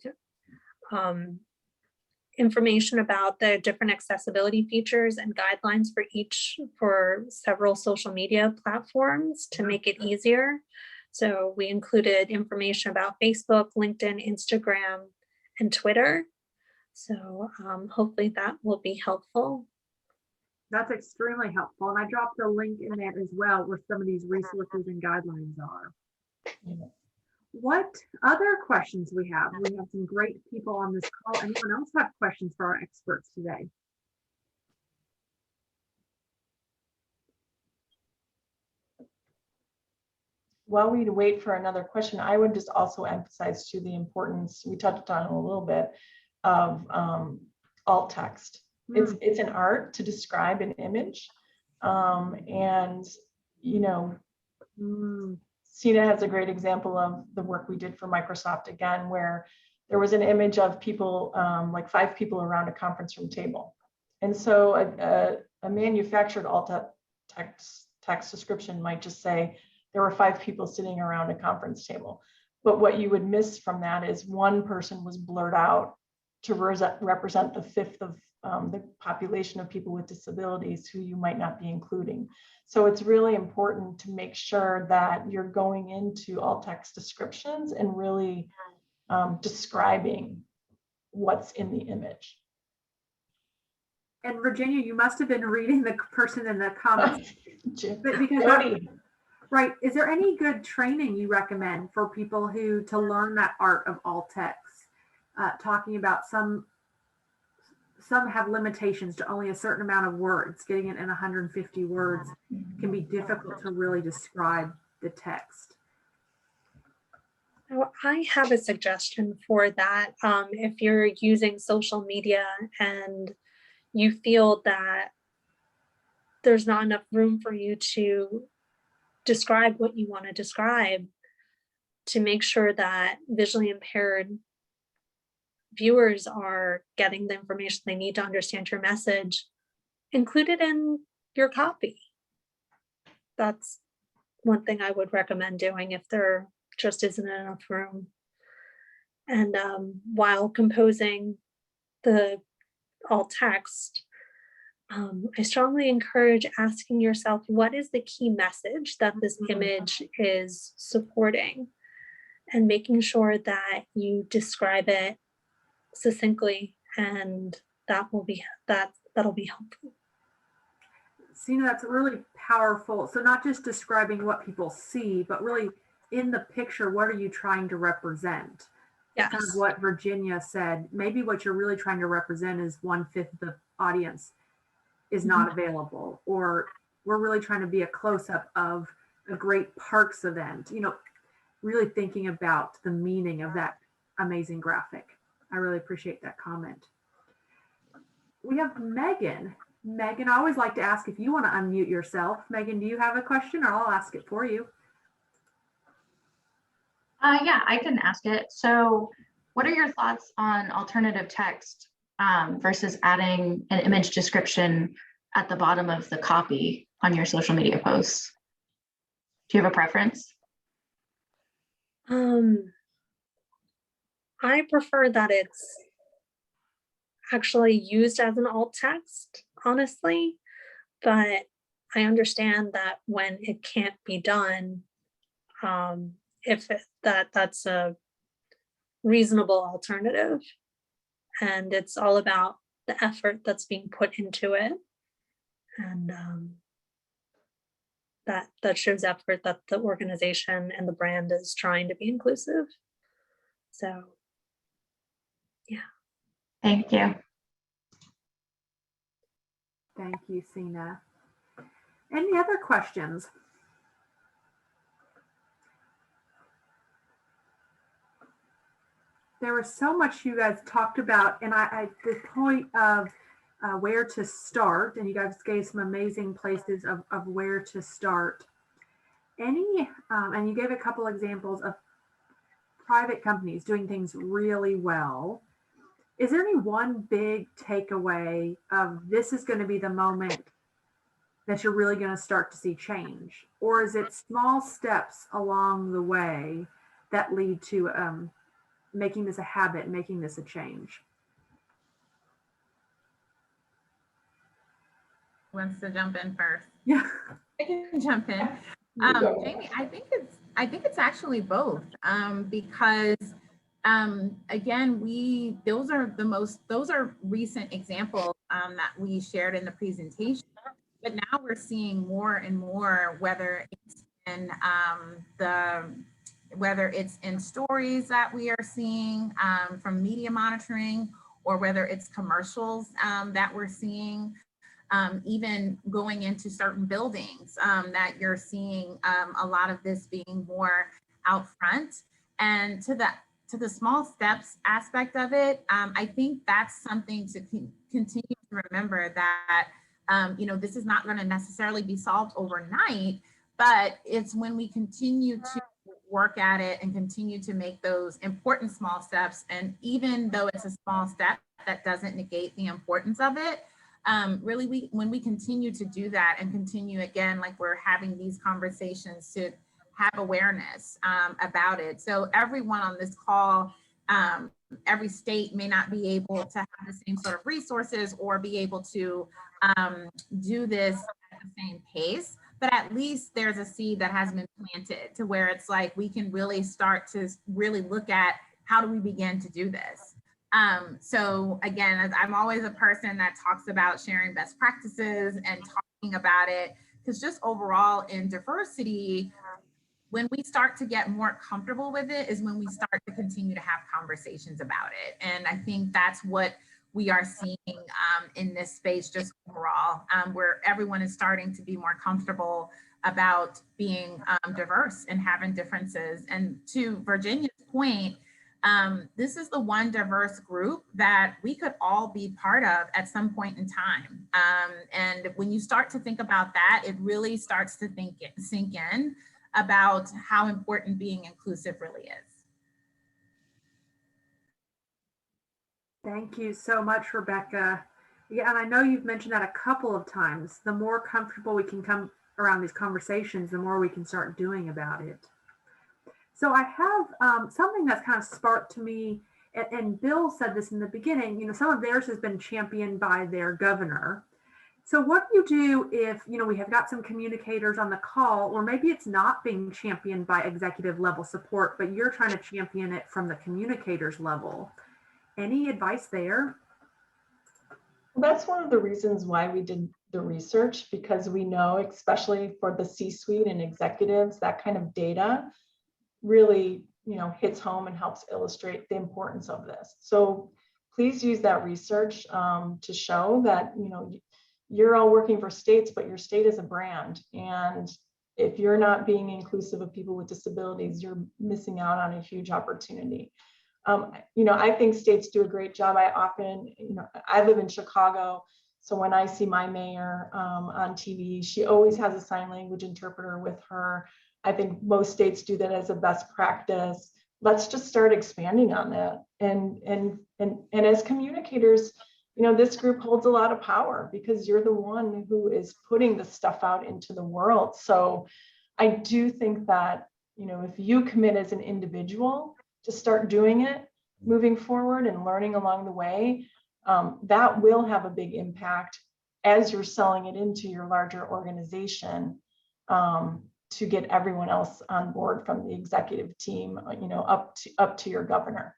information about the different accessibility features and guidelines for several social media platforms to make it easier. So we included information about Facebook, LinkedIn, Instagram, and Twitter. So hopefully that will be helpful. That's extremely helpful. And I dropped a link in there as well where some of these resources and guidelines are. Yeah. What other questions we have? We have some great people on this call. Anyone else have questions for our experts today? While we wait for another question, I would just also emphasize to the importance, we touched on a little bit, of alt text. It's an art to describe an image. Sina has a great example of the work we did for Microsoft, again, where there was an image of people, like 5 people around a conference room table. And so a manufactured alt text description might just say, there were 5 people sitting around a conference table. But what you would miss from that is one person was blurred out to represent the 5th of the population of people with disabilities who you might not be including. So it's really important to make sure that you're going into alt text descriptions and really describing what's in the image. And Virginia, you must have been reading the person in the comments. Right. Is there any good training you recommend for people to learn that art of alt text? Talking about some have limitations to only a certain amount of words. Getting it in 150 words can be difficult to really describe the text. So I have a suggestion for that. If you're using social media and you feel that there's not enough room for you to describe what you want to describe, to make sure that visually impaired viewers are getting the information they need to understand your message, include it in your copy. that's one thing I would recommend doing if there just isn't enough room. And while composing the alt text, I strongly encourage asking yourself, what is the key message that this image is supporting? And making sure that you describe it succinctly, and that'll be helpful. Sina, that's really powerful. So not just describing what people see, but really in the picture, what are you trying to represent? Yes. Kind of what Virginia said. Maybe what you're really trying to represent is 1/5 of the audience is not available, or we're really trying to be a close-up of a great parks event. You know, really thinking about the meaning of that amazing graphic. I really appreciate that comment. We have Megan. Megan, I always like to ask if you want to unmute yourself. Megan, do you have a question, or I'll ask it for you? Yeah, I can ask it. So what are your thoughts on alternative text versus adding an image description at the bottom of the copy on your social media posts? Do you have a preference? I prefer that it's actually used as an alt text, honestly, but I understand that when it can't be done, that's a reasonable alternative, and it's all about the effort that's being put into it, and that shows effort that the organization and the brand is trying to be inclusive. So, yeah. Thank you. Thank you, Sina. Any other questions? There was so much you guys talked about, and the point of where to start, and you guys gave some amazing places of where to start. And you gave a couple examples of private companies doing things really well. Is there any one big takeaway of this is going to be the moment that you're really going to start to see change? Or is it small steps along the way that lead to making this a habit, making this a change? Who wants to jump in first? Yeah. I can jump in. Jamie, I think it's actually both, because again, those are recent examples that we shared in the presentation, but now we're seeing more and more, whether it's in stories that we are seeing from media monitoring, or whether it's commercials that we're seeing. Even going into certain buildings, that you're seeing a lot of this being more out front. And to the small steps aspect of it, I think that's something to continue to remember, that this is not going to necessarily be solved overnight, but it's when we continue to work at it and continue to make those important small steps. And even though it's a small step, that doesn't negate the importance of it. Really, when we continue to do that and continue, again, like we're having these conversations, to have awareness about it. So everyone on this call, every state may not be able to have the same sort of resources or be able to do this at the same pace, but at least there's a seed that has been planted to where it's like we can really start to really look at how do we begin to do this. So again, I'm always a person that talks about sharing best practices and talking about it, because just overall in diversity, when we start to get more comfortable with it is when we start to continue to have conversations about it. And I think that's what we are seeing in this space just overall, where everyone is starting to be more comfortable about being diverse and having differences. And to Virginia's point, this is the one diverse group that we could all be part of at some point in time. And when you start to think about that, it really starts to sink in about how important being inclusive really is. Thank you so much, Rebecca. Yeah, and I know you've mentioned that a couple of times. The more comfortable we can come around these conversations, the more we can start doing about it. So I have something that's kind of sparked to me, and Bill said this in the beginning, you know, some of theirs has been championed by their governor. So what do you do if, you know, we have got some communicators on the call, or maybe it's not being championed by executive level support, but you're trying to champion it from the communicators level? Any advice there? Well, that's one of the reasons why we did the research, because we know, especially for the C-suite and executives, that kind of data really, you know, hits home and helps illustrate the importance of this. So please use that research to show that, you know, you're all working for states, but your state is a brand. And if you're not being inclusive of people with disabilities, you're missing out on a huge opportunity. You know, I think states do a great job. I often, you know, I live in Chicago. So when I see my mayor on TV, she always has a sign language interpreter with her. I think most states do that as a best practice. Let's just start expanding on that. And as communicators, you know, this group holds a lot of power because you're the one who is putting the stuff out into the world. So I do think that, you know, if you commit as an individual to start doing it, moving forward and learning along the way, that will have a big impact as you're selling it into your larger organization, to get everyone else on board from the executive team, you know, up to your governor.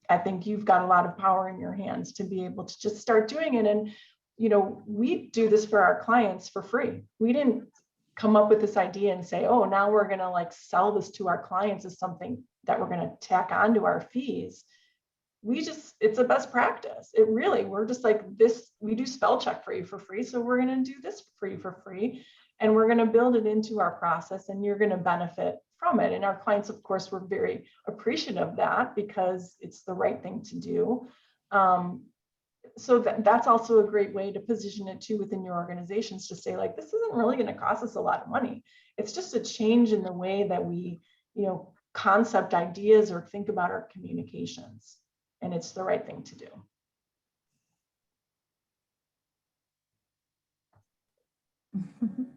I think you've got a lot of power in your hands to be able to just start doing it. And, you know, we do this for our clients for free. We didn't come up with this idea and say, oh, now we're going to like sell this to our clients as something that we're going to tack onto our fees. It's a best practice. It really, we're just like this, we do spell check for you for free. So we're going to do this for you for free. And we're going to build it into our process and you're going to benefit from it. And our clients, of course, were very appreciative of that because it's the right thing to do. So that's also a great way to position it too within your organizations, to say like, this isn't really going to cost us a lot of money. It's just a change in the way that we, you know, concept ideas or think about our communications. And it's the right thing to do.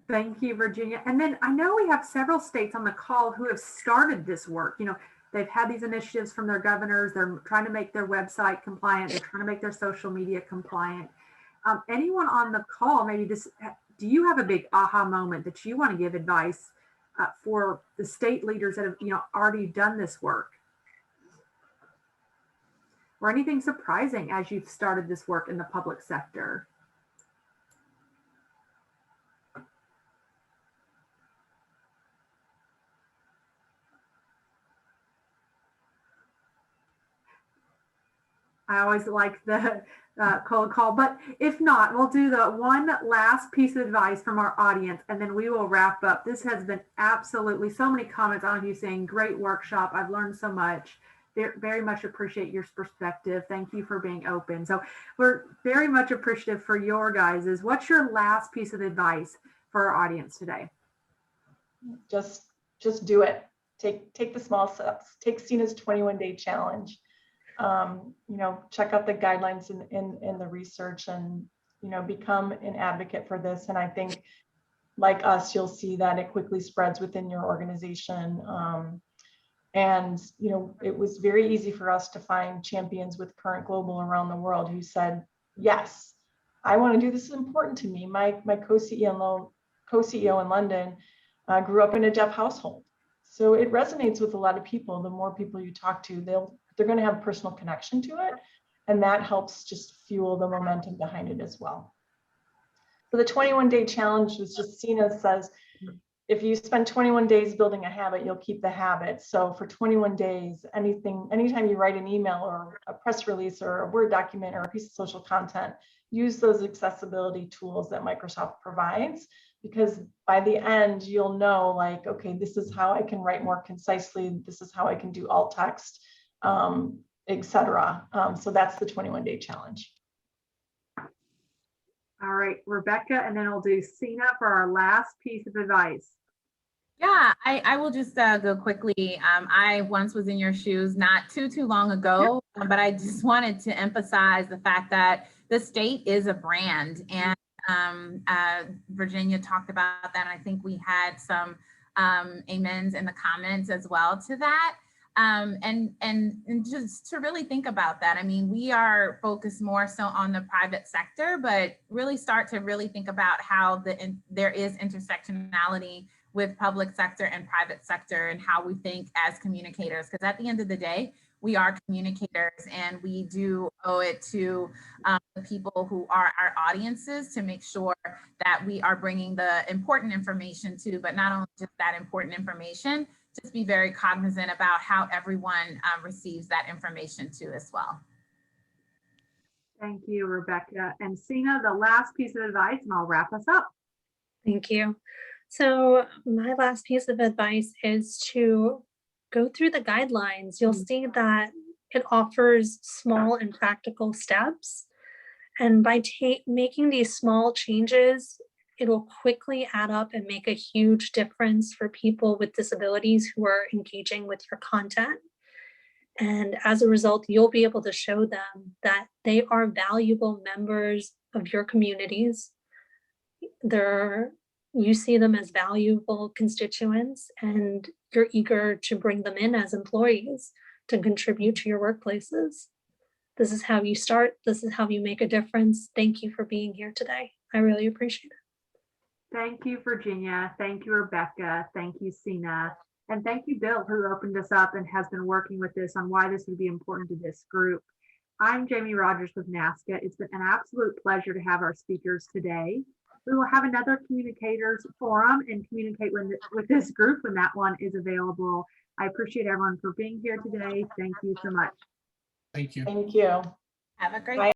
Thank you, Virginia. And then I know we have several states on the call who have started this work. You know, they've had these initiatives from their governors. They're trying to make their website compliant. They're trying to make their social media compliant. Anyone on the call, maybe do you have a big aha moment that you want to give advice for the state leaders that have, you know, already done this work? Or anything surprising as you've started this work in the public sector? I always like the cold call, but if not, we'll do the one last piece of advice from our audience and then we will wrap up. This has been absolutely so many comments on you saying great workshop. I've learned so much. Very much appreciate your perspective. Thank you for being open. So we're very much appreciative for your guys's. What's your last piece of advice for our audience today? Just do it. Take the small steps. Take Sina's 21-day challenge. You know, check out the guidelines in the research and, you know, become an advocate for this. And I think like us, you'll see that it quickly spreads within your organization. And, you know, it was very easy for us to find champions with Current Global around the world who said, yes, I want to do this. Is important to me. My co-CEO in London grew up in a deaf household. So it resonates with a lot of people. The more people you talk to, they're going to have a personal connection to it. And that helps just fuel the momentum behind it as well. So the 21-day challenge was just, Sina says, if you spend 21 days building a habit, you'll keep the habit. So for 21 days, anytime you write an email or a press release or a Word document or a piece of social content, use those accessibility tools that Microsoft provides, because by the end, you'll know like, okay, this is how I can write more concisely. This is how I can do alt text, etc. So that's the 21-day challenge. All right, Rebecca, and then I'll do Sina for our last piece of advice. Yeah, I will just go quickly. I once was in your shoes not too long ago, but I just wanted to emphasize the fact that the state is a brand, and Virginia talked about that. And I think we had some amens in the comments as well to that. And just to really think about that. I mean, we are focused more so on the private sector, but really start to really think about how there is intersectionality with public sector and private sector, and how we think as communicators, because at the end of the day, we are communicators, and we do owe it to the people who are our audiences to make sure that we are bringing the important information to, but not only just that important information, just be very cognizant about how everyone receives that information too as well. Thank you, Rebecca. And Sina, the last piece of advice, and I'll wrap us up. Thank you. So my last piece of advice is to go through the guidelines. You'll see that it offers small and practical steps. And by making these small changes, it'll quickly add up and make a huge difference for people with disabilities who are engaging with your content. And as a result, you'll be able to show them that they are valuable members of your communities. You see them as valuable constituents, and you're eager to bring them in as employees to contribute to your workplaces. This is how you start. This is how you make a difference. Thank you for being here today. I really appreciate it. Thank you, Virginia. Thank you, Rebecca. Thank you, Sina. And thank you, Bill, who opened us up and has been working with this on why this would be important to this group. I'm Jamie Rogers with NASCA. It's been an absolute pleasure to have our speakers today. We will have another communicators forum and communicate with this group when that one is available. I appreciate everyone for being here today. Thank you so much. Thank you. Thank you. Have a great Bye.